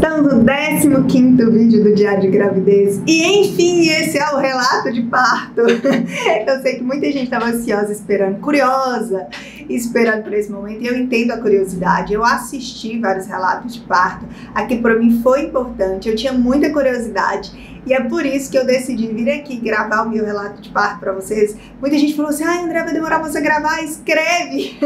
Estamos no 15º vídeo do Diário de Gravidez e, enfim, esse é o relato de parto. Eu sei que muita gente estava ansiosa esperando, curiosa, esperando por esse momento, e eu entendo a curiosidade. Eu assisti vários relatos de parto, aqui para mim foi importante, eu tinha muita curiosidade. E é por isso que eu decidi vir aqui gravar o meu relato de parto para vocês. Muita gente falou assim, André, vai demorar pra você gravar, escreve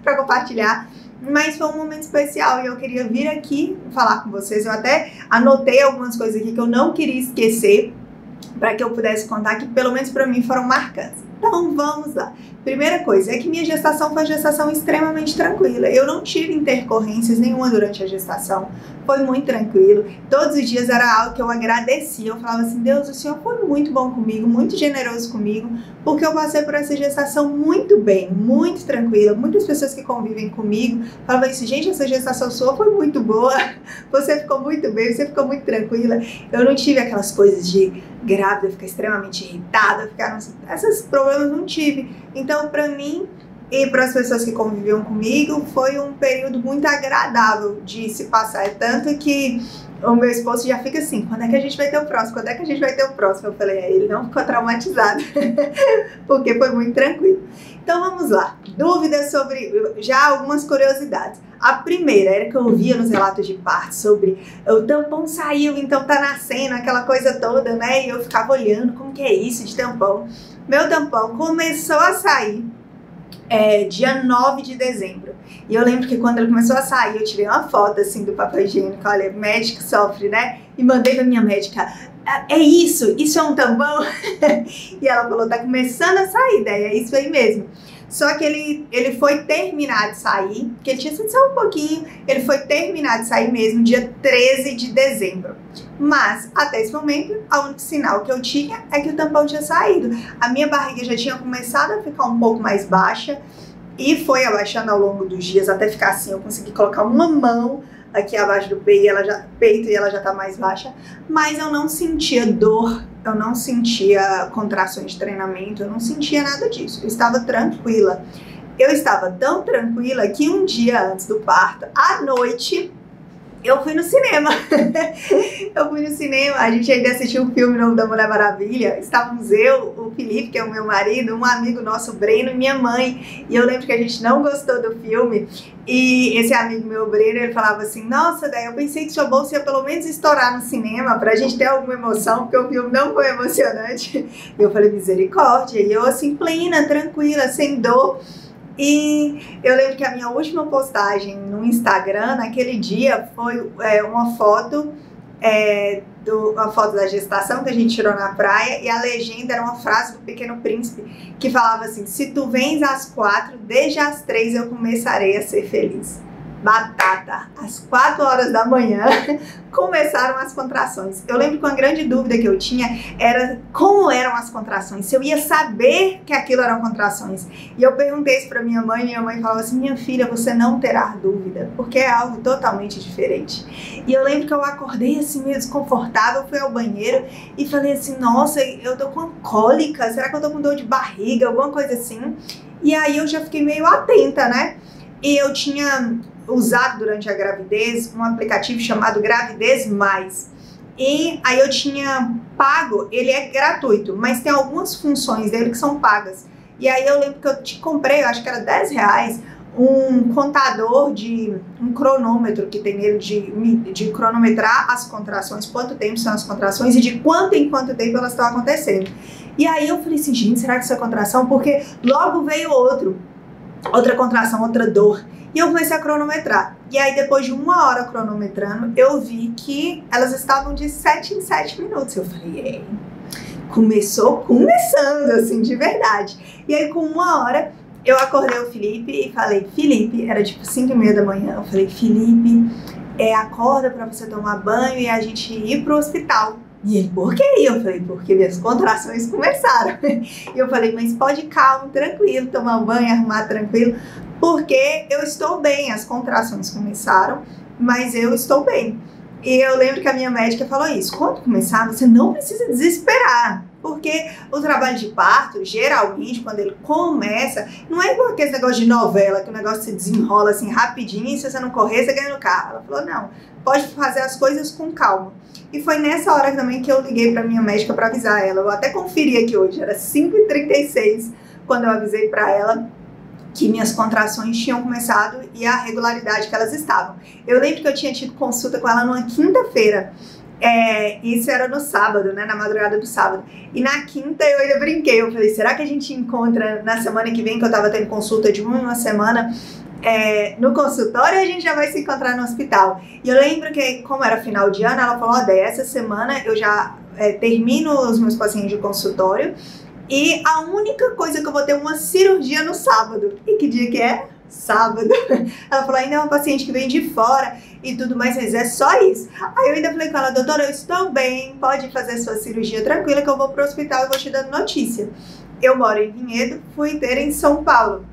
para compartilhar. Mas foi um momento especial e eu queria vir aqui falar com vocês. Eu até anotei algumas coisas aqui que eu não queria esquecer para que eu pudesse contar, que pelo menos para mim foram marcantes. Então vamos lá. Primeira coisa é que minha gestação foi uma gestação extremamente tranquila. Eu não tive intercorrências nenhuma durante a gestação. Foi muito tranquilo. Todos os dias era algo que eu agradecia. Eu falava assim, Deus, o Senhor foi muito bom comigo, muito generoso comigo, porque eu passei por essa gestação muito bem, muito tranquila. Muitas pessoas que convivem comigo falavam assim, gente, essa gestação sua foi muito boa, você ficou muito bem, você ficou muito tranquila. Eu não tive aquelas coisas de grávida, ficar extremamente irritada, esses problemas não tive. Então, para mim e para as pessoas que conviviam comigo, foi um período muito agradável de se passar. É tanto que o meu esposo já fica assim, quando é que a gente vai ter o próximo? Quando é que a gente vai ter o próximo? Eu falei, ele não ficou traumatizado, porque foi muito tranquilo. Então vamos lá, dúvidas sobre, já algumas curiosidades. A primeira era que eu via nos relatos de parto sobre o tampão saiu, então tá nascendo, aquela coisa toda, né? E eu ficava olhando, como que é isso de tampão? Meu tampão começou a sair dia 9 de dezembro. E eu lembro que quando ele começou a sair, eu tirei uma foto assim do papel higiênico, olha, médico sofre, né? E mandei pra minha médica, é isso? Isso é um tampão? E ela falou, tá começando a sair, daí é isso aí mesmo. Só que ele foi terminar de sair, porque ele tinha sido só um pouquinho, ele foi terminar de sair mesmo dia 13 de dezembro. Mas, até esse momento, o único sinal que eu tinha é que o tampão tinha saído. A minha barriga já tinha começado a ficar um pouco mais baixa e foi abaixando ao longo dos dias até ficar assim, eu consegui colocar uma mão aqui abaixo do peito e ela já tá mais baixa, mas eu não sentia dor, eu não sentia contrações de treinamento, eu não sentia nada disso, eu estava tranquila. Eu estava tão tranquila que um dia antes do parto, à noite, eu fui no cinema. Eu fui no cinema, a gente ainda assistiu o filme novo da Mulher Maravilha. Estávamos eu, o Felipe, que é o meu marido, um amigo nosso, o Breno, e minha mãe. E eu lembro que a gente não gostou do filme. E esse amigo meu, o Breno, ele falava assim, nossa, daí eu pensei que sua bolsa ia pelo menos estourar no cinema pra gente ter alguma emoção, porque o filme não foi emocionante. E eu falei, misericórdia. E eu assim, plena, tranquila, sem dor. E eu lembro que a minha última postagem no Instagram, naquele dia, foi uma foto da gestação que a gente tirou na praia, e a legenda era uma frase do Pequeno Príncipe que falava assim, se tu vens às 4, desde às 3 eu começarei a ser feliz. Batata, às 4 horas da manhã começaram as contrações. Eu lembro que uma grande dúvida que eu tinha era como eram as contrações, se eu ia saber que aquilo eram contrações. E eu perguntei isso para minha mãe falava assim, minha filha, você não terá dúvida, porque é algo totalmente diferente. E eu lembro que eu acordei assim meio desconfortável, fui ao banheiro e falei assim, nossa, eu tô com cólica, será que eu tô com dor de barriga, alguma coisa assim? E aí eu já fiquei meio atenta, né? E eu tinha usado durante a gravidez um aplicativo chamado Gravidez Mais. E aí eu tinha pago, ele é gratuito, mas tem algumas funções dele que são pagas. E aí eu lembro que eu te comprei, eu acho que era R$10, um contador um cronômetro que tem nele de cronometrar as contrações, quanto tempo são as contrações e de quanto em quanto tempo elas estão acontecendo. E aí eu falei assim, gente, será que isso é contração? Porque logo veio outra contração, outra dor. E eu comecei a cronometrar. E aí, depois de 1 hora cronometrando, eu vi que elas estavam de 7 em 7 minutos. Eu falei, começando, assim, de verdade. E aí, com 1 hora, eu acordei o Felipe e falei, Felipe, era tipo 5h30 da manhã. Eu falei, Felipe, acorda pra você tomar banho e a gente ir pro hospital. E ele, por que? Eu falei, porque minhas contrações começaram. E eu falei, mas pode ir calmo, tranquilo, tomar um banho, arrumar tranquilo, porque eu estou bem, as contrações começaram, mas eu estou bem. E eu lembro que a minha médica falou isso, quando começar, você não precisa desesperar, porque o trabalho de parto, geralmente, quando ele começa, não é igual aquele negócio de novela, que o negócio se desenrola assim rapidinho, e se você não correr, você ganha no carro. Ela falou, não, pode fazer as coisas com calma. E foi nessa hora também que eu liguei para minha médica para avisar ela. Eu até conferi aqui hoje, era 5h36 quando eu avisei para ela que minhas contrações tinham começado e a regularidade que elas estavam. Eu lembro que eu tinha tido consulta com ela numa quinta-feira. Isso era no sábado, né, na madrugada do sábado. E na quinta eu ainda brinquei, eu falei, será que a gente encontra na semana que vem, que eu tava tendo consulta de uma semana, no consultório, a gente já vai se encontrar no hospital. E eu lembro que, como era final de ano, ela falou, essa semana eu já termino os meus pacientes de consultório e a única coisa que eu vou ter uma cirurgia no sábado. E que dia que é? Sábado. Ela falou, ainda é uma paciente que vem de fora e tudo mais, mas é só isso. Aí eu ainda falei com ela, doutora, eu estou bem, pode fazer sua cirurgia tranquila que eu vou pro hospital e vou te dando notícia. Eu moro em Vinhedo, fui ter em São Paulo.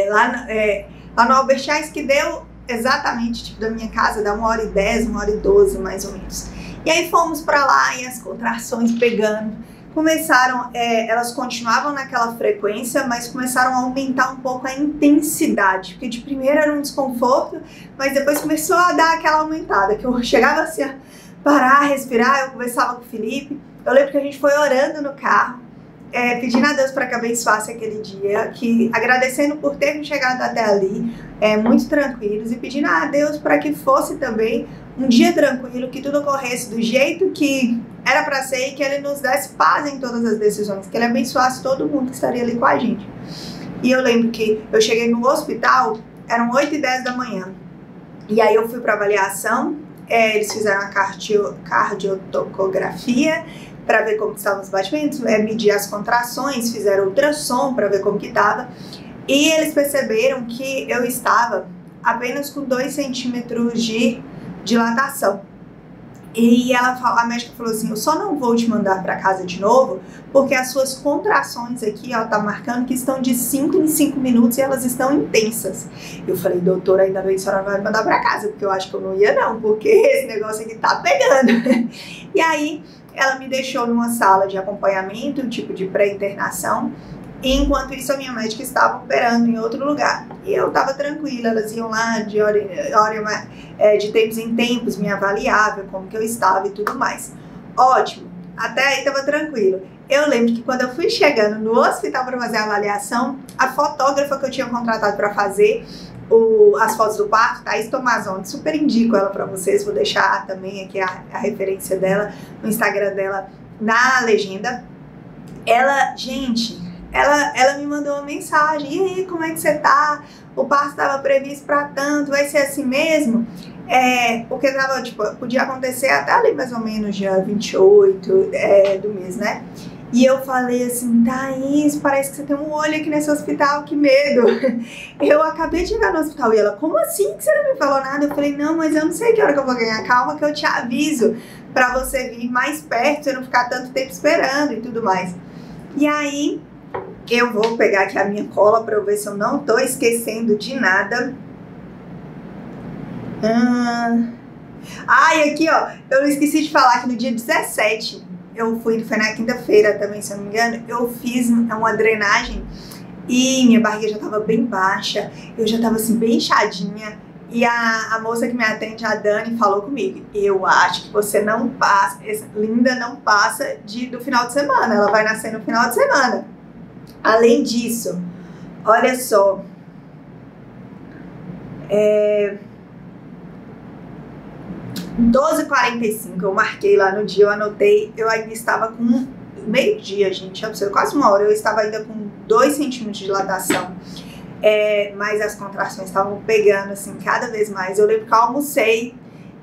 Lá no Albert Einstein, que deu exatamente, tipo, da minha casa, dá 1h10, 1h12 mais ou menos. E aí fomos pra lá e as contrações pegando. Começaram, elas continuavam naquela frequência, mas começaram a aumentar um pouco a intensidade, porque de primeiro era um desconforto, mas depois começou a dar aquela aumentada, que eu chegava assim a parar, respirar, eu conversava com o Felipe. Eu lembro que a gente foi orando no carro, pedindo a Deus para que abençoasse aquele dia, agradecendo por termos chegado até ali, muito tranquilos, e pedindo a Deus para que fosse também um dia tranquilo, que tudo ocorresse do jeito que era para ser e que Ele nos desse paz em todas as decisões, que Ele abençoasse todo mundo que estaria ali com a gente. E eu lembro que eu cheguei no hospital, eram 8h10 da manhã, e aí eu fui para avaliação, eles fizeram a cardiotocografia, para ver como estavam os batimentos, medir as contrações, fizeram ultrassom para ver como que estava, e eles perceberam que eu estava apenas com 2 centímetros de dilatação. E a médica falou assim, eu só não vou te mandar para casa de novo, porque as suas contrações aqui, ó, tá marcando que estão de 5 em 5 minutos e elas estão intensas. Eu falei, doutora, ainda bem que a senhora não vai me mandar para casa, porque eu acho que eu não ia não, porque esse negócio aqui tá pegando. E aí, ela me deixou numa sala de acompanhamento, tipo de pré-internação, e enquanto isso a minha médica estava operando em outro lugar. E eu estava tranquila, elas iam lá de tempos em tempos, me avaliavam, como que eu estava e tudo mais. Ótimo, até aí estava tranquilo. Eu lembro que quando eu fui chegando no hospital para fazer a avaliação, a fotógrafa que eu tinha contratado para fazer as fotos do parto, Thaís Tomazoni, super indico ela para vocês, vou deixar também aqui a referência dela, no Instagram dela, na legenda. Ela me mandou uma mensagem, e aí, como é que você tá? O parto estava previsto para tanto, vai ser assim mesmo? Porque tava, tipo, podia acontecer até ali mais ou menos dia 28 do mês, né? E eu falei assim, Thaís, parece que você tem um olho aqui nesse hospital, que medo. Eu acabei de chegar no hospital e ela, como assim que você não me falou nada? Eu falei, não, mas eu não sei que hora que eu vou ganhar, calma que eu te aviso pra você vir mais perto, você não ficar tanto tempo esperando e tudo mais. E aí, eu vou pegar aqui a minha cola pra eu ver se eu não tô esquecendo de nada. E aqui, ó, eu esqueci de falar que no dia 17... foi na quinta-feira também, se eu não me engano, eu fiz uma drenagem e minha barriga já tava bem baixa, eu já tava assim bem inchadinha, e a moça que me atende, a Dani, falou comigo, eu acho que você não passa, essa Linda não passa do final de semana, ela vai nascer no final de semana. Além disso, olha só, 12h45, eu marquei lá no dia, eu anotei, eu ainda estava com meio-dia, gente, quase 1 hora, eu estava ainda com 2 centímetros de dilatação, mas as contrações estavam pegando, assim, cada vez mais. Eu lembro que eu almocei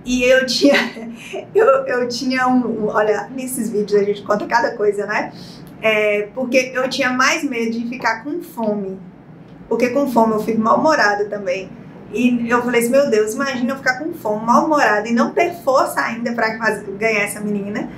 e eu tinha, olha, nesses vídeos a gente conta cada coisa, né? Porque eu tinha mais medo de ficar com fome, porque com fome eu fico mal-humorada também. E eu falei assim, meu Deus, imagina eu ficar com fome, mal-humorada e não ter força ainda para ganhar essa menina.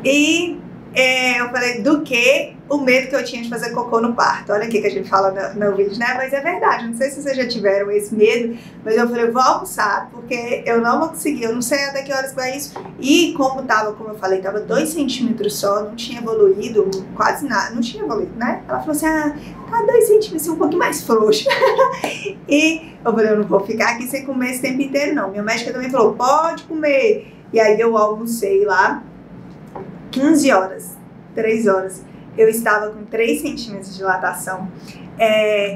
E Eu falei, do que o medo que eu tinha de fazer cocô no parto. Olha aqui que a gente fala no vídeo, né? Mas é verdade, não sei se vocês já tiveram esse medo, mas eu falei, vou almoçar, porque eu não vou conseguir, eu não sei até que horas vai isso. E como eu falei, tava 2 centímetros só, não tinha evoluído quase nada, não tinha evoluído, né? Ela falou assim, tá 2 centímetros, um pouquinho mais frouxo. E eu falei, eu não vou ficar aqui sem comer esse tempo inteiro, não. Minha médica também falou, pode comer. E aí eu almocei lá, 15 horas, 3 horas, eu estava com 3 centímetros de dilatação.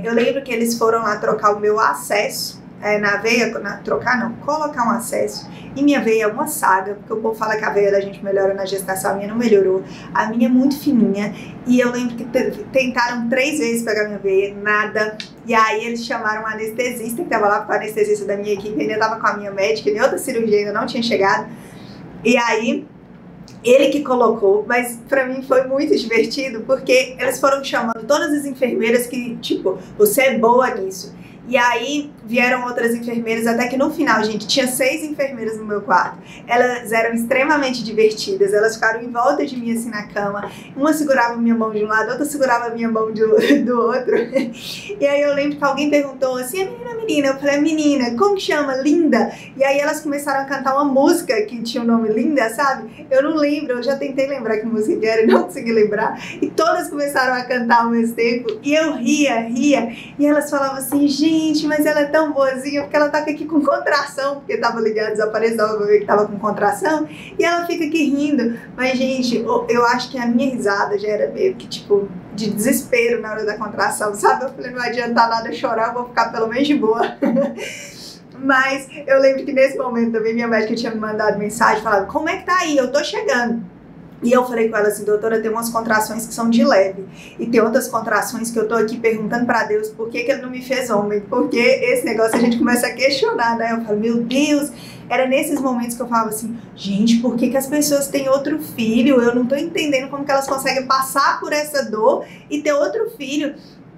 Eu lembro que eles foram lá trocar o meu acesso na veia, colocar um acesso. E minha veia é uma saga, porque o povo fala que a veia da gente melhora na gestação, a minha não melhorou. A minha é muito fininha, e eu lembro que tentaram 3 vezes pegar minha veia, nada. E aí eles chamaram um anestesista, que estava lá com o anestesista da minha equipe, ainda estava com a minha médica, nem outra cirurgia ainda não tinha chegado. E aí ele que colocou, mas pra mim foi muito divertido, porque eles foram chamando todas as enfermeiras que, tipo, você é boa nisso. E aí vieram outras enfermeiras, até que no final, gente, tinha 6 enfermeiras no meu quarto. Elas eram extremamente divertidas, elas ficaram em volta de mim assim na cama. Uma segurava minha mão de um lado, outra segurava minha mão do outro. E aí eu lembro que alguém perguntou assim, menina, eu falei, menina, como que chama? Linda? E aí elas começaram a cantar uma música que tinha o nome Linda, sabe? Eu não lembro, eu já tentei lembrar que música que era e não consegui lembrar. E todas começaram a cantar ao mesmo tempo, e eu ria, e elas falavam assim, gente, mas ela é tão boazinha, porque ela tá aqui com contração, porque tava ligado, desapareceu, dava pra ver que tava com contração, e ela fica aqui rindo. Mas, gente, eu acho que a minha risada já era meio que, tipo, de desespero na hora da contração, sabe? Eu falei, não adianta nada chorar, eu vou ficar pelo menos de boa. Mas eu lembro que nesse momento também minha médica tinha me mandado mensagem falando, como é que tá aí? Eu tô chegando. E eu falei com ela assim, doutora, tem umas contrações que são de leve. E tem outras contrações que eu tô aqui perguntando pra Deus por que ele não me fez homem. Porque esse negócio a gente começa a questionar, né? Eu falo, meu Deus, era nesses momentos que eu falava assim, gente, por que as pessoas têm outro filho? Eu não tô entendendo como que elas conseguem passar por essa dor e ter outro filho.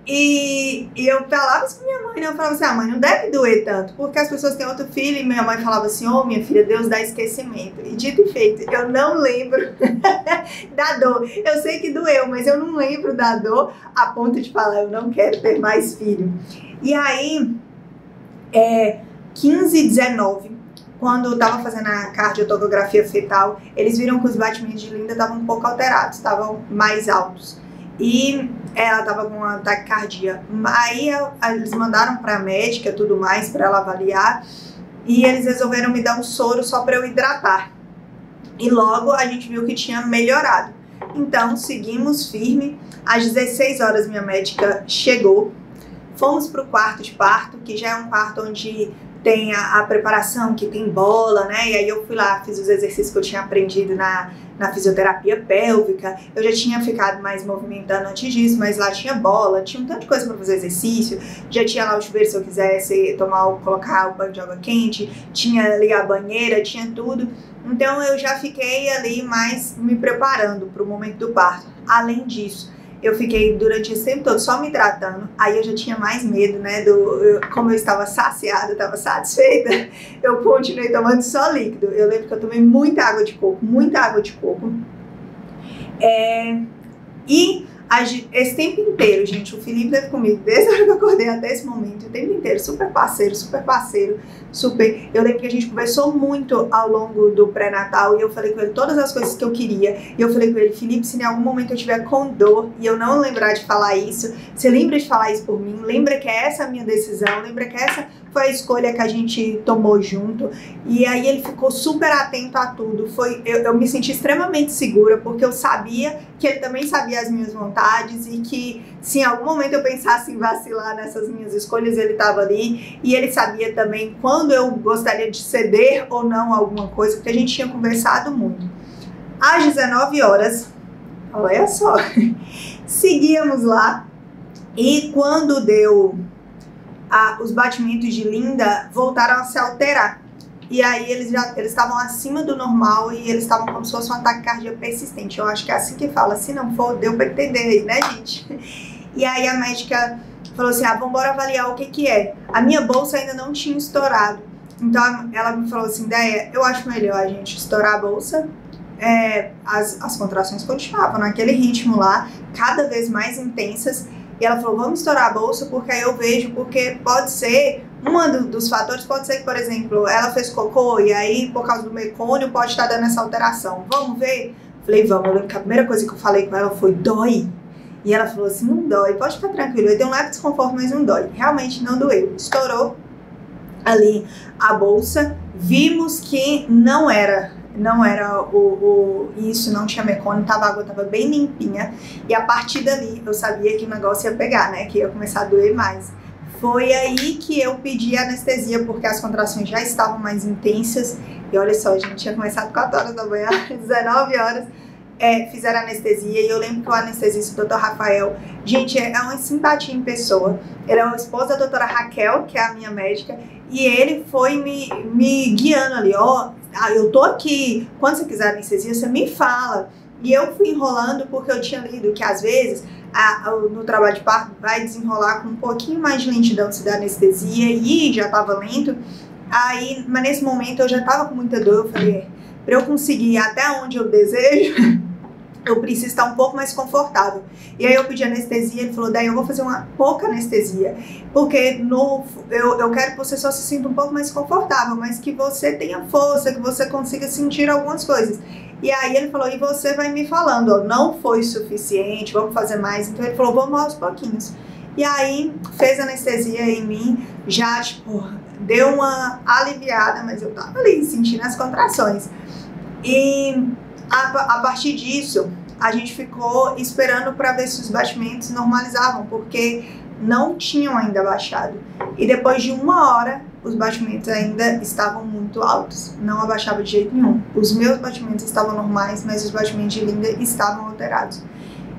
E eu falava isso com minha mãe, né? Eu falava assim, mãe, não deve doer tanto, porque as pessoas têm outro filho. E minha mãe falava assim, minha filha, Deus dá esquecimento. E dito e feito, eu não lembro da dor. Eu sei que doeu, mas eu não lembro da dor a ponto de falar, eu não quero ter mais filho. E aí, 15 e 19, quando eu tava fazendo a cardiotocografia fetal, eles viram que os batimentos de Linda estavam um pouco alterados, estavam mais altos. E ela tava com uma taquicardia. Aí eles mandaram pra médica, tudo mais, pra ela avaliar. E eles resolveram me dar um soro só pra eu hidratar. E logo a gente viu que tinha melhorado. Então seguimos firme. Às 16 horas minha médica chegou. Fomos pro quarto de parto, que já é um quarto onde tem a preparação, que tem bola, né? E aí eu fui lá, fiz os exercícios que eu tinha aprendido na fisioterapia pélvica. Eu já tinha ficado mais movimentando antes disso, mas lá tinha bola, tinha um tanto de coisa para fazer exercício. Já tinha lá o chuveiro se eu quisesse colocar o banho de água quente, tinha ligar a banheira, tinha tudo. Então eu já fiquei ali mais me preparando para o momento do parto. Além disso, eu fiquei durante esse tempo todo só me hidratando. Aí eu já tinha mais medo, né? Como eu estava saciada, estava satisfeita, eu continuei tomando só líquido. Eu lembro que eu tomei muita água de coco, muita água de coco. E esse tempo inteiro, gente, o Felipe esteve comigo desde a hora que eu acordei até esse momento, o tempo inteiro, super parceiro, super. Eu lembro que a gente conversou muito ao longo do pré-natal e eu falei com ele todas as coisas que eu queria. E eu falei com ele, Felipe, se em algum momento eu tiver com dor e eu não lembrar de falar isso, você lembra de falar isso por mim? Lembra que essa é a minha decisão? Lembra que essa foi a escolha que a gente tomou junto? E aí ele ficou super atento a tudo. Eu me senti extremamente segura, porque eu sabia que ele também sabia as minhas vontades e que se em algum momento eu pensasse em vacilar nessas minhas escolhas, ele estava ali. E ele sabia também quando eu gostaria de ceder ou não a alguma coisa, porque a gente tinha conversado muito. Às 19 horas, olha só, seguíamos lá e quando deu os batimentos de Linda voltaram a se alterar. E aí eles estavam acima do normal e eles estavam como se fosse um ataque cardíaco persistente. Eu acho que é assim que fala. Se não for, deu pra entender aí, né, gente? E aí a médica falou assim, vamos embora avaliar o que é. A minha bolsa ainda não tinha estourado. Então ela me falou assim, Déia, eu acho melhor a gente estourar a bolsa as contrações continuavam naquele ritmo lá, cada vez mais intensas. E ela falou, vamos estourar a bolsa, porque aí eu vejo, porque pode ser, dos fatores pode ser que, por exemplo, ela fez cocô e aí, por causa do mecônio, pode estar dando essa alteração. Vamos ver? Falei, vamos. Eu lembro que a primeira coisa que eu falei com ela foi, dói? E ela falou assim, não dói, pode ficar tranquilo. Eu dei um leve desconforto, mas não dói. Realmente não doeu. Estourou ali a bolsa. Vimos que não era isso, não tinha mecônio, a água estava bem limpinha. E a partir dali eu sabia que o negócio ia pegar, né? Que ia começar a doer mais. Foi aí que eu pedi anestesia, porque as contrações já estavam mais intensas. E olha só, a gente tinha começado 4 horas da manhã, 19 horas. Fizeram anestesia e eu lembro que o anestesista, o Dr. Rafael, gente, é uma simpatia em pessoa. Ele é o esposo da doutora Raquel, que é a minha médica, e ele foi me guiando ali, eu tô aqui, quando você quiser anestesia, você me fala. E eu fui enrolando porque eu tinha lido que às vezes no trabalho de parto vai desenrolar com um pouquinho mais de lentidão se dá anestesia, e já tava lento. Aí, mas nesse momento eu já tava com muita dor, eu falei, para eu conseguir ir até onde eu desejo, eu preciso estar um pouco mais confortável. E aí eu pedi anestesia, ele falou, daí eu vou fazer uma pouca anestesia, porque eu quero que você só se sinta um pouco mais confortável, mas que você tenha força, que você consiga sentir algumas coisas. E aí ele falou, e você vai me falando, não foi suficiente, vamos fazer mais. Então ele falou, vamos aos pouquinhos. E aí fez anestesia em mim, já tipo, deu uma aliviada, mas eu tava ali sentindo as contrações. E a partir disso, a gente ficou esperando para ver se os batimentos normalizavam, porque não tinham ainda baixado. E depois de 1 hora, os batimentos ainda estavam muito altos. Não abaixava de jeito nenhum. Os meus batimentos estavam normais, mas os batimentos de Linda estavam alterados.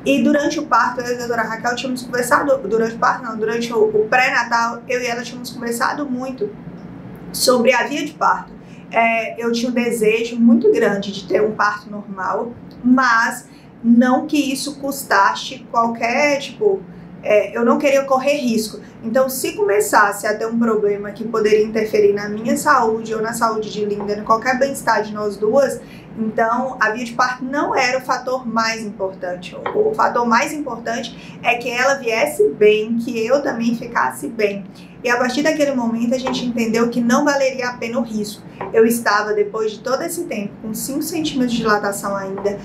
E durante o parto, eu e a doutora Raquel tínhamos conversado, durante o pré-natal, eu e ela tínhamos conversado muito sobre a via de parto. Eu tinha um desejo muito grande de ter um parto normal, mas não que isso custasse qualquer, eu não queria correr risco. Então, se começasse a ter um problema que poderia interferir na minha saúde ou na saúde de Linda, em qualquer bem-estar de nós duas, então a via de parto não era o fator mais importante. O fator mais importante é que ela viesse bem, que eu também ficasse bem. E a partir daquele momento a gente entendeu que não valeria a pena o risco. Eu estava, depois de todo esse tempo, com 5 centímetros de dilatação ainda.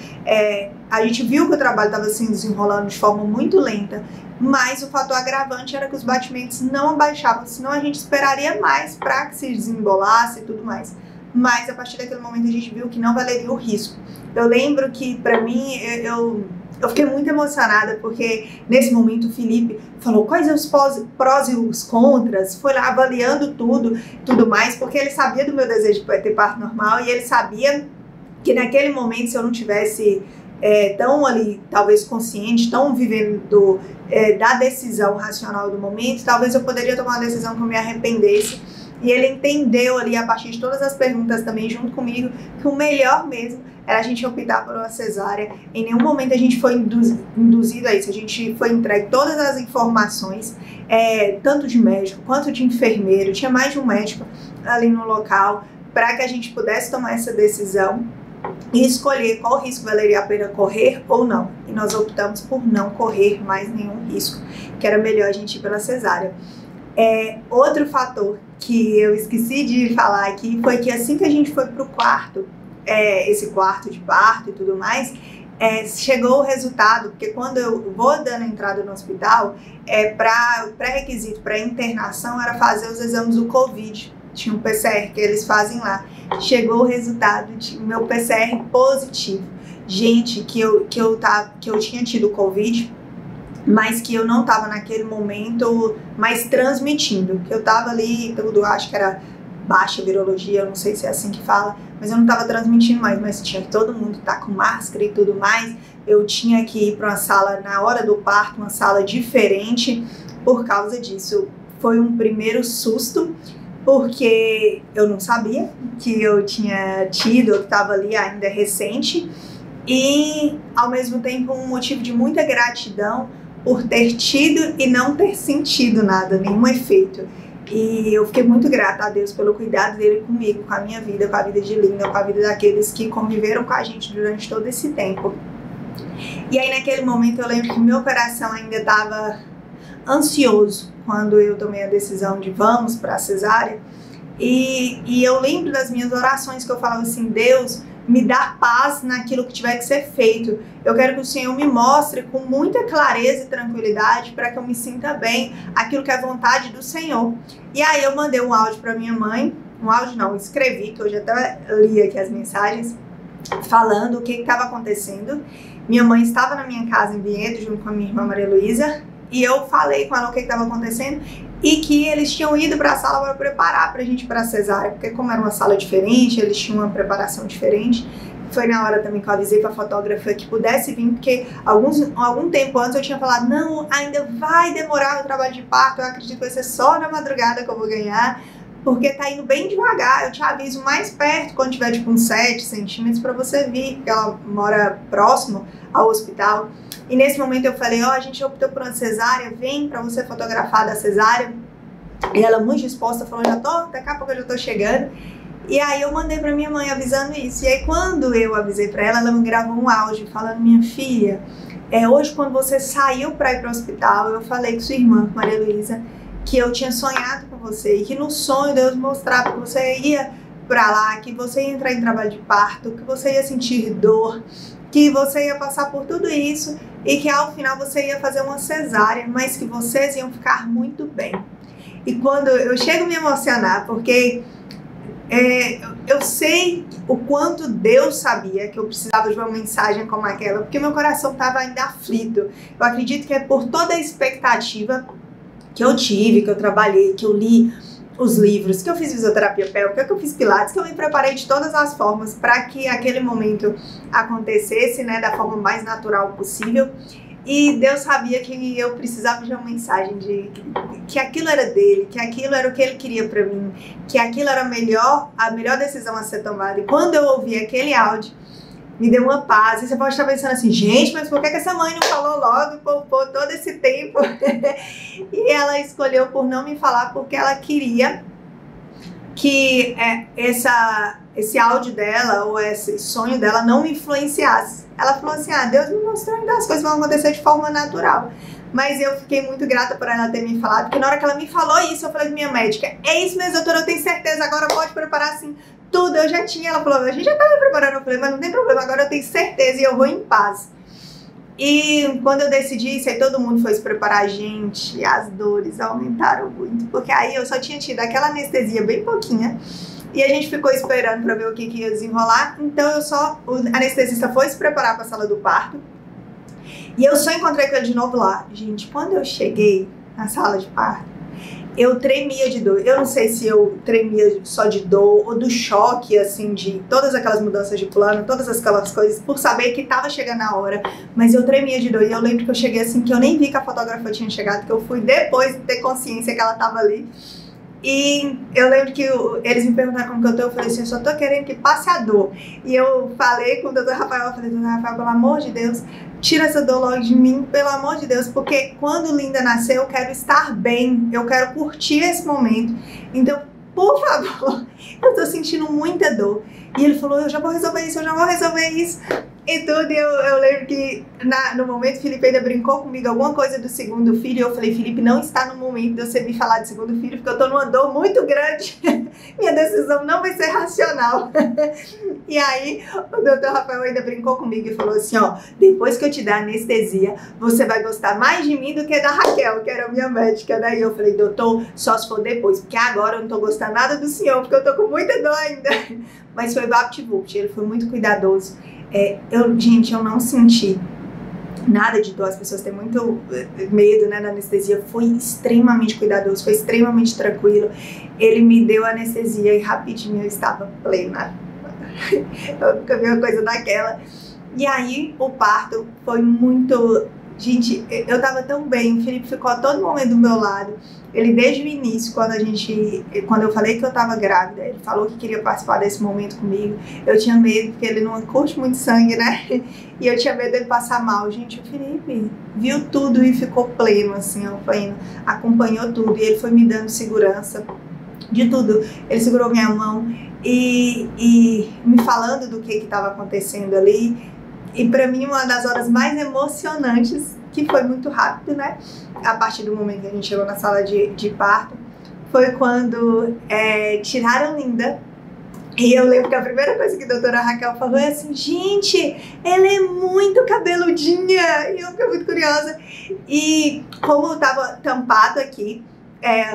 A gente viu que o trabalho estava se desenrolando de forma muito lenta, mas o fator agravante era que os batimentos não abaixavam, senão a gente esperaria mais para que se desembolasse e tudo mais. Mas a partir daquele momento a gente viu que não valeria o risco. Eu lembro que, para mim, eu fiquei muito emocionada, porque nesse momento o Felipe falou quais são os prós e os contras, foi lá avaliando tudo mais, porque ele sabia do meu desejo de ter parto normal, e ele sabia que naquele momento, se eu não tivesse tão ali, talvez consciente, tão vivendo da decisão racional do momento, talvez eu poderia tomar uma decisão que eu me arrependesse. E ele entendeu ali, a partir de todas as perguntas também junto comigo, que o melhor mesmo era a gente optar por uma cesárea. Em nenhum momento a gente foi induzido a isso, a gente foi entregue todas as informações, tanto de médico quanto de enfermeiro, tinha mais de um médico ali no local, para que a gente pudesse tomar essa decisão e escolher qual risco valeria a pena correr ou não. E nós optamos por não correr mais nenhum risco, que era melhor a gente ir pela cesárea. Outro fator que eu esqueci de falar aqui foi que assim que a gente foi pro quarto, esse quarto de parto e tudo mais, chegou o resultado, porque quando eu vou dando entrada no hospital, pré-requisito para internação era fazer os exames do Covid. Tinha um PCR que eles fazem lá. Chegou o resultado de meu PCR positivo. Gente, que eu tinha tido Covid, mas que eu não estava naquele momento mais transmitindo, que eu estava ali, acho que era baixa virologia, eu não sei se é assim que fala, mas eu não estava transmitindo mais, mas tinha que todo mundo estar com máscara e tudo mais. Eu tinha que ir para uma sala na hora do parto, uma sala diferente por causa disso. Foi um primeiro susto, porque eu não sabia que eu tinha tido, eu estava ali ainda recente, e ao mesmo tempo um motivo de muita gratidão por ter tido e não ter sentido nada, nenhum efeito. E eu fiquei muito grata a Deus pelo cuidado dele comigo, com a minha vida, com a vida de Linda, com a vida daqueles que conviveram com a gente durante todo esse tempo. E aí naquele momento eu lembro que meu coração ainda estava ansioso quando eu tomei a decisão de vamos para a cesárea. E eu lembro das minhas orações que eu falava assim: Deus, me dá paz naquilo que tiver que ser feito. Eu quero que o Senhor me mostre com muita clareza e tranquilidade para que eu me sinta bem aquilo que é vontade do Senhor. E aí eu mandei um áudio para minha mãe, um áudio não, escrevi, que hoje até li aqui as mensagens, falando o que estava acontecendo. Minha mãe estava na minha casa em Vinhedo, junto com a minha irmã Maria Luísa, e eu falei com ela o que estava acontecendo e que eles tinham ido para a sala para preparar para a gente para a cesárea, porque como era uma sala diferente, eles tinham uma preparação diferente. Foi na hora também que eu avisei para a fotógrafa que pudesse vir, porque algum tempo antes eu tinha falado: não, ainda vai demorar o trabalho de parto, eu acredito que vai ser só na madrugada que eu vou ganhar, porque tá indo bem devagar, eu te aviso mais perto, quando tiver tipo uns 7 centímetros para você vir, porque ela mora próximo ao hospital. E nesse momento eu falei: ó, a gente optou por uma cesárea, vem para você fotografar da cesárea. E ela muito disposta, falou: daqui a pouco eu já tô chegando. E aí eu mandei pra minha mãe avisando isso. E aí quando eu avisei pra ela, ela me gravou um áudio falando: minha filha, hoje quando você saiu pra ir pro hospital, eu falei com sua irmã, Maria Luísa, que eu tinha sonhado com você e que no sonho Deus mostrava que você ia pra lá, que você ia entrar em trabalho de parto, que você ia sentir dor, que você ia passar por tudo isso e que ao final você ia fazer uma cesárea, mas que vocês iam ficar muito bem. E quando eu chego a me emocionar, porque eu sei o quanto Deus sabia que eu precisava de uma mensagem como aquela, porque meu coração estava ainda aflito. Eu acredito que é por toda a expectativa que eu tive, que eu trabalhei, que eu li os livros, que eu fiz fisioterapia pélvica, que eu fiz pilates, que eu me preparei de todas as formas para que aquele momento acontecesse, né, da forma mais natural possível. E Deus sabia que eu precisava de uma mensagem de que aquilo era dele, que aquilo era o que ele queria para mim, que aquilo era a melhor decisão a ser tomada. E quando eu ouvi aquele áudio, me deu uma paz. E você pode estar pensando assim: gente, mas por que essa mãe não falou logo e poupou todo esse tempo? E ela escolheu por não me falar porque ela queria que esse áudio dela ou esse sonho dela não me influenciasse. Ela falou assim: Deus me mostrou ainda, as coisas vão acontecer de forma natural. Mas eu fiquei muito grata por ela ter me falado, porque na hora que ela me falou isso, eu falei com minha médica: é isso mesmo, doutora, eu tenho certeza, agora pode preparar assim tudo. Eu já tinha, ela falou: a gente já estava preparando. Eu falei: mas não tem problema, agora eu tenho certeza e eu vou em paz. E quando eu decidi isso, aí todo mundo foi se preparar, gente, e as dores aumentaram muito, porque aí eu só tinha tido aquela anestesia bem pouquinha, e a gente ficou esperando para ver o que ia desenrolar. Então o anestesista foi se preparar para a sala do parto, e eu só encontrei com ele de novo lá. Gente, quando eu cheguei na sala de parto, eu tremia de dor. Eu não sei se eu tremia só de dor ou do choque, assim, de todas aquelas mudanças de plano, todas aquelas coisas, por saber que tava chegando a hora, mas eu tremia de dor. E eu lembro que eu cheguei assim, que eu nem vi que a fotógrafa tinha chegado, que eu fui depois de ter consciência que ela tava ali. E eu lembro que eles me perguntaram como que eu tô, eu falei assim: eu só tô querendo que passe a dor. E eu falei com o doutor Rafael, eu falei: doutor Rafael, pelo amor de Deus, tira essa dor logo de mim, pelo amor de Deus, porque quando Linda nascer eu quero estar bem, eu quero curtir esse momento, então, por favor, eu tô sentindo muita dor. E ele falou: eu já vou resolver isso, eu já vou resolver isso. E tudo, eu lembro que no momento Felipe ainda brincou comigo alguma coisa do segundo filho, e eu falei: Felipe, não está no momento de você me falar de segundo filho, porque eu tô numa dor muito grande, minha decisão não vai ser racional. E aí o doutor Rafael ainda brincou comigo e falou assim: ó, depois que eu te dar anestesia, você vai gostar mais de mim do que da Raquel, que era a minha médica. Daí eu falei: doutor, só se for depois, porque agora eu não tô gostando nada do senhor, porque eu tô com muita dor ainda. Mas foi vapt-vupt, ele foi muito cuidadoso. Gente, eu não senti nada de dor. As pessoas têm muito medo, né, da anestesia. Foi extremamente cuidadoso, foi extremamente tranquilo. Ele me deu anestesia e rapidinho eu estava plena. Eu nunca vi uma coisa daquela. E aí o parto foi muito Gente, eu tava tão bem, o Felipe ficou a todo momento do meu lado. Ele, desde o início, quando eu falei que eu tava grávida, ele falou que queria participar desse momento comigo. Eu tinha medo, porque ele não curte muito sangue, né? E eu tinha medo dele passar mal. Gente, o Felipe viu tudo e ficou pleno, assim, ó, pleno. Acompanhou tudo e ele foi me dando segurança de tudo. Ele segurou minha mão e me falando do que estava acontecendo ali. E para mim, uma das horas mais emocionantes, que foi muito rápido, né? A partir do momento que a gente chegou na sala de parto, foi quando tiraram Linda. E eu lembro que a primeira coisa que a doutora Raquel falou é assim: gente, ela é muito cabeludinha. E eu fiquei muito curiosa. E como eu tava tampado aqui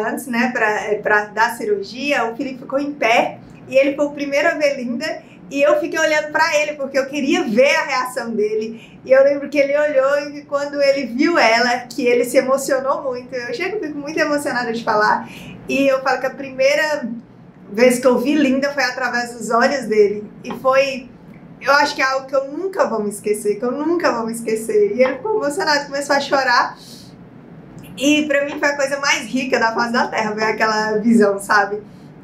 antes, né, pra dar cirurgia, o Felipe ficou em pé e ele foi o primeiro a ver Linda. E eu fiquei olhando pra ele, porque eu queria ver a reação dele. E eu lembro que ele olhou e quando ele viu ela, que ele se emocionou muito. Eu fico muito emocionada de falar. E eu falo que a primeira vez que eu vi Linda foi através dos olhos dele. E foi, eu acho que é algo que eu nunca vou me esquecer, E ele ficou emocionado, começou a chorar. E pra mim foi a coisa mais rica da face da terra, ver aquela visão, sabe?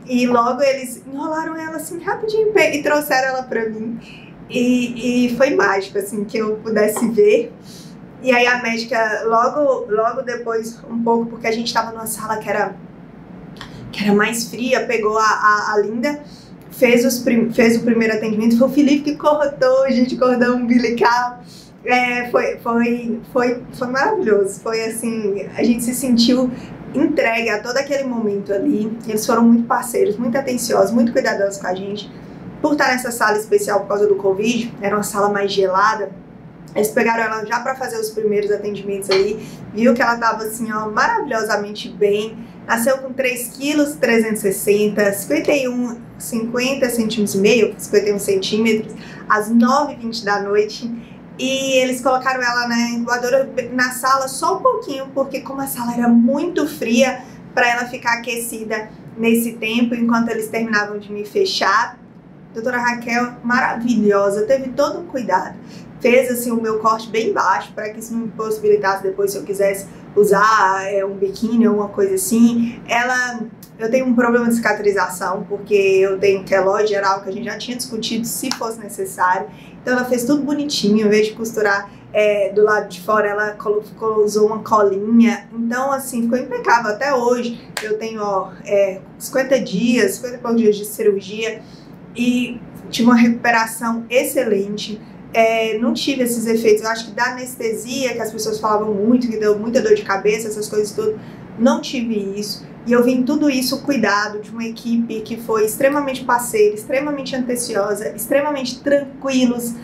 E logo eles enrolaram ela assim rapidinho e trouxeram ela pra mim. E foi mágico, assim, que eu pudesse ver. E aí a médica, logo depois, um pouco, porque a gente tava numa sala que era mais fria, pegou a Linda, fez o primeiro atendimento. Foi o Felipe que cortou, gente, cordão umbilical. Foi maravilhoso. Foi assim, a gente se sentiu entregue a todo aquele momento ali. Eles foram muito parceiros, muito atenciosos, muito cuidadosos com a gente. Por estar nessa sala especial por causa do Covid, era uma sala mais gelada. Eles pegaram ela já para fazer os primeiros atendimentos ali, viu que ela estava assim, ó, maravilhosamente bem. Nasceu com 3,360 kg, 50 centímetros e meio, 51 centímetros, às 9h20 da noite. E eles colocaram ela na incubadora, na sala só um pouquinho, porque como a sala era muito fria, para ela ficar aquecida nesse tempo, enquanto eles terminavam de me fechar. A doutora Raquel, maravilhosa, teve todo um cuidado. Fez assim o meu corte bem baixo, para que isso não me possibilitasse depois, se eu quisesse usar um biquíni ou uma coisa assim. Eu tenho um problema de cicatrização, porque eu tenho queloide geral, que a gente já tinha discutido se fosse necessário. Então ela fez tudo bonitinho, em vez de costurar do lado de fora, ela usou uma colinha. Então assim, ficou impecável até hoje. Eu tenho 50 dias de cirurgia e tive uma recuperação excelente. Não tive esses efeitos, eu acho que da anestesia, que as pessoas falavam muito, que deu muita dor de cabeça, essas coisas tudo, não tive isso. E eu vi tudo isso cuidado de uma equipe que foi extremamente parceira, extremamente atenciosa, extremamente tranquilos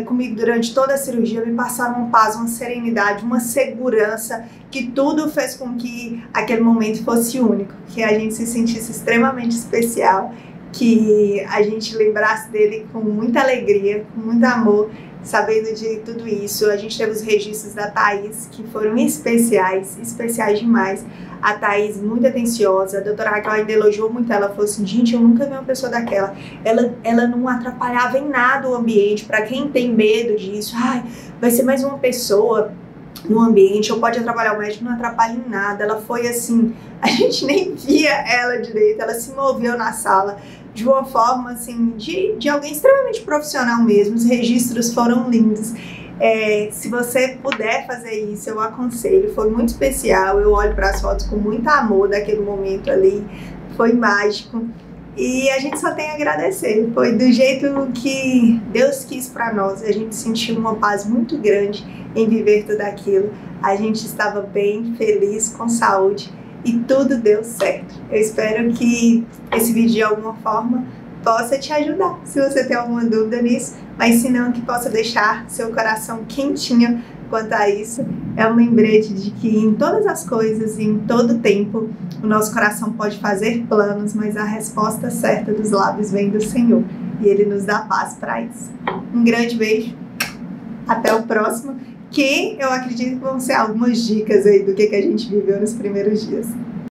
comigo durante toda a cirurgia. Me passaram uma paz, uma serenidade, uma segurança, que tudo fez com que aquele momento fosse único, que a gente se sentisse extremamente especial, que a gente lembrasse dele com muita alegria, com muito amor, sabendo de tudo isso. A gente teve os registros da Thaís, que foram especiais demais. A Thaís, muito atenciosa, a doutora Raquel ainda elogiou muito ela, falou assim: gente, eu nunca vi uma pessoa daquela. Ela não atrapalhava em nada o ambiente. Para quem tem medo disso, vai ser mais uma pessoa no ambiente, ou pode atrapalhar o médico, não atrapalha em nada. Ela foi assim, a gente nem via ela direito, ela se moveu na sala de uma forma assim, de alguém extremamente profissional mesmo. Os registros foram lindos. Se você puder fazer isso, eu aconselho. Foi muito especial, eu olho para as fotos com muito amor daquele momento ali, foi mágico. E a gente só tem a agradecer, foi do jeito que Deus quis para nós. A gente sentiu uma paz muito grande em viver tudo aquilo. A gente estava bem, feliz, com saúde e tudo deu certo. Eu espero que esse vídeo de alguma forma possa te ajudar, se você tem alguma dúvida nisso, mas se não, que possa deixar seu coração quentinho quanto a isso. É um lembrete de que em todas as coisas e em todo tempo o nosso coração pode fazer planos, mas a resposta certa dos lábios vem do Senhor e Ele nos dá paz para isso. Um grande beijo, até o próximo, que eu acredito que vão ser algumas dicas aí do que a gente viveu nos primeiros dias.